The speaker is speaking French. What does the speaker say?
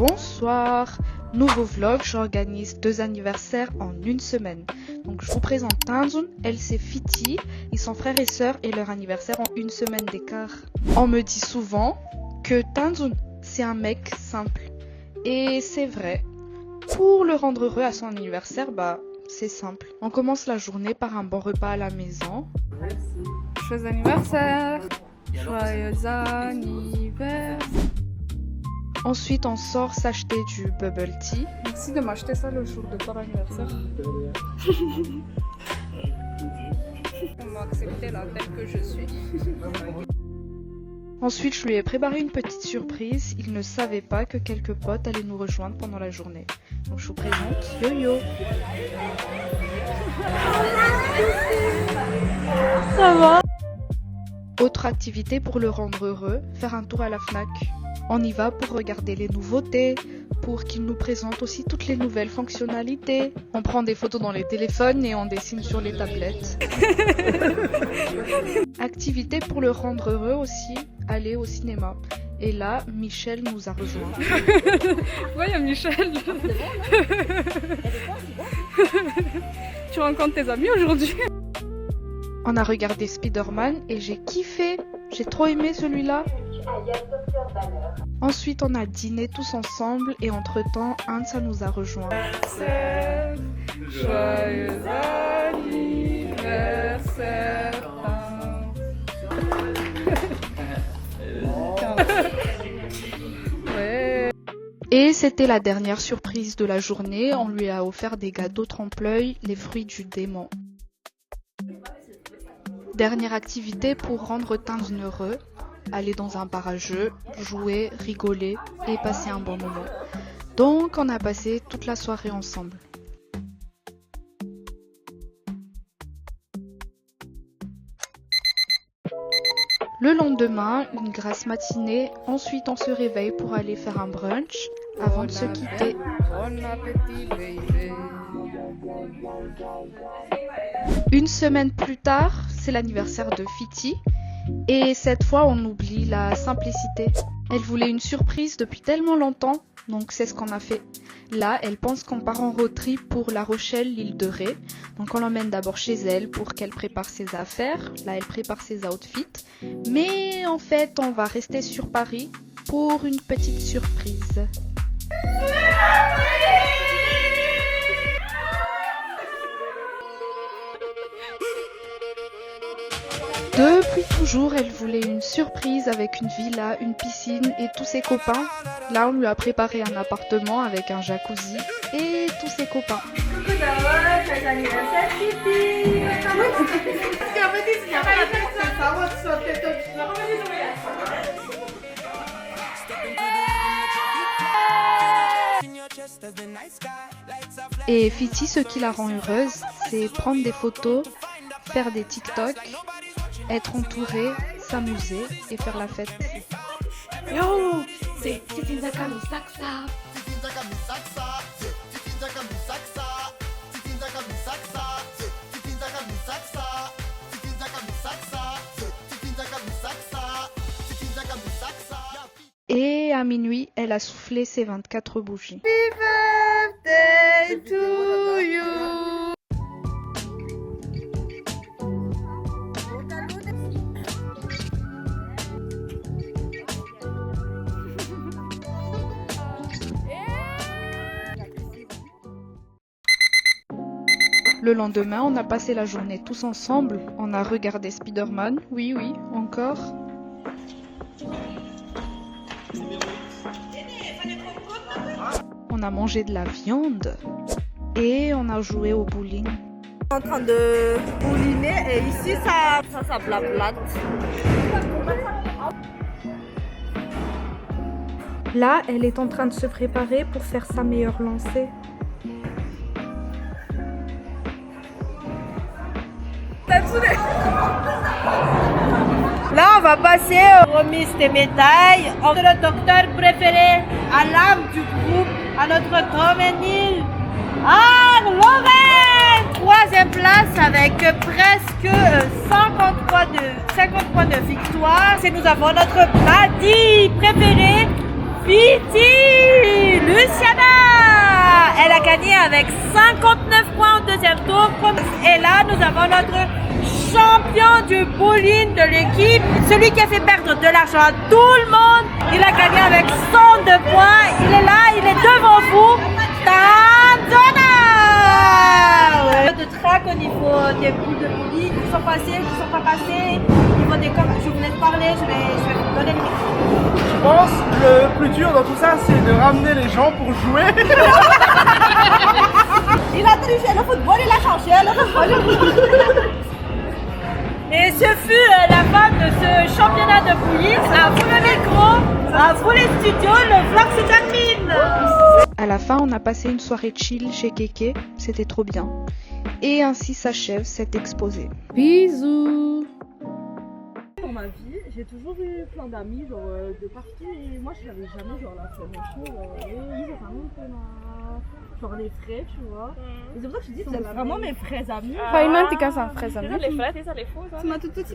Bonsoir, nouveau vlog, j'organise 2 anniversaires en une semaine. Donc je vous présente Tanzun, elle c'est Fiti, ils sont frères et sœurs et leur anniversaire en une semaine d'écart. On me dit souvent que Tanzun c'est un mec simple. Et c'est vrai, pour le rendre heureux à son anniversaire, c'est simple. On commence la journée par un bon repas à la maison. Joyeux anniversaire! Joyeux anniversaire! Ensuite, on sort s'acheter du bubble tea. Merci de m'acheter ça le jour de ton anniversaire. On m'a accepté là, telle que je suis. Ensuite, je lui ai préparé une petite surprise. Il ne savait pas que quelques potes allaient nous rejoindre pendant la journée. Donc, je vous présente Yo-Yo. Ça va? Autre activité pour le rendre heureux, faire un tour à la Fnac. On y va pour regarder les nouveautés, pour qu'il nous présente aussi toutes les nouvelles fonctionnalités. On prend des photos dans les téléphones et on dessine sur les tablettes. Activité pour le rendre heureux aussi, aller au cinéma. Et là, Michel nous a rejoints. Ouais, il y a Michel. Tu rencontres tes amis aujourd'hui? On a regardé Spider-Man et j'ai kiffé. J'ai trop aimé celui-là. Ensuite, on a dîné tous ensemble et entre-temps, Hansa nous a rejoints. Joyeux anniversaire. Ouais. Et c'était la dernière surprise de la journée. On lui a offert des gâteaux trompe-l'œil, les fruits du démon. Dernière activité pour rendre Tanzun heureux. Aller dans un bar à jeux, jouer, rigoler et passer un bon moment. Donc on a passé toute la soirée ensemble. Le lendemain, une grasse matinée, ensuite on se réveille pour aller faire un brunch avant de se quitter. Bon appétit, baby. Une semaine plus tard, c'est l'anniversaire de Fiti. Et cette fois, on oublie la simplicité. Elle voulait une surprise depuis tellement longtemps, donc c'est ce qu'on a fait. Là, elle pense qu'on part en road trip pour La Rochelle, l'île de Ré. Donc on l'emmène d'abord chez elle pour qu'elle prépare ses affaires. Là, elle prépare ses outfits. Mais en fait, on va rester sur Paris pour une petite surprise. Depuis toujours, elle voulait une surprise avec une villa, une piscine et tous ses copains. Là, on lui a préparé un appartement avec un jacuzzi et tous ses copains. Coucou d'abord, joyeux anniversaire Fifi. Et Fiti, ce qui la rend heureuse, c'est prendre des photos, faire des TikTok, être entouré, s'amuser et faire la fête. Yo, c'est Titinzaka Misaksa. Et à minuit, elle a soufflé ses 24 bougies. Happy birthday to you. Le lendemain, on a passé la journée tous ensemble. On a regardé Spider-Man. Oui, encore. On a mangé de la viande. Et on a joué au bowling. En train de bouliner et ici ça blablate. Là, elle est en train de se préparer pour faire sa meilleure lancée. Là, on va passer aux remises des médailles. On est le docteur préféré à l'âme du groupe, à notre Dromenil. Lorraine, 3e place avec presque 50 points de victoire. Et nous avons notre Bladi préféré, Fiti. Elle a gagné avec 59 points au deuxième tour. Et là, nous avons notre champion du bowling de l'équipe. Celui qui a fait perdre de l'argent à tout le monde. Il a gagné avec 102 points. Il est là, il est devant vous. Tanzana! De track au niveau des boules de bowling qui sont passées, qui ne sont pas passées. Au niveau des corps, je vous laisse parler, je vais vous donner le micro. Je pense que le plus dur dans tout ça, c'est de ramener les gens pour jouer. Il a triché le football, il a changé le football. Et ce fut la fin de ce championnat de bowling. À vous le micro, à vous les studios, le vlog se termine. À la fin, on a passé une soirée chill chez Keke, c'était trop bien. Et ainsi s'achève cet exposé. Bisous. Dans ma vie, j'ai toujours eu plein d'amis genre de partout et moi je n'avais jamais genre la flemme genre les frais, tu vois. Et c'est pour ça que je dis que c'est vraiment mes vrais amis. Fai un'antica San Fresa. Le frais, c'est ça les faux. Ma tutto si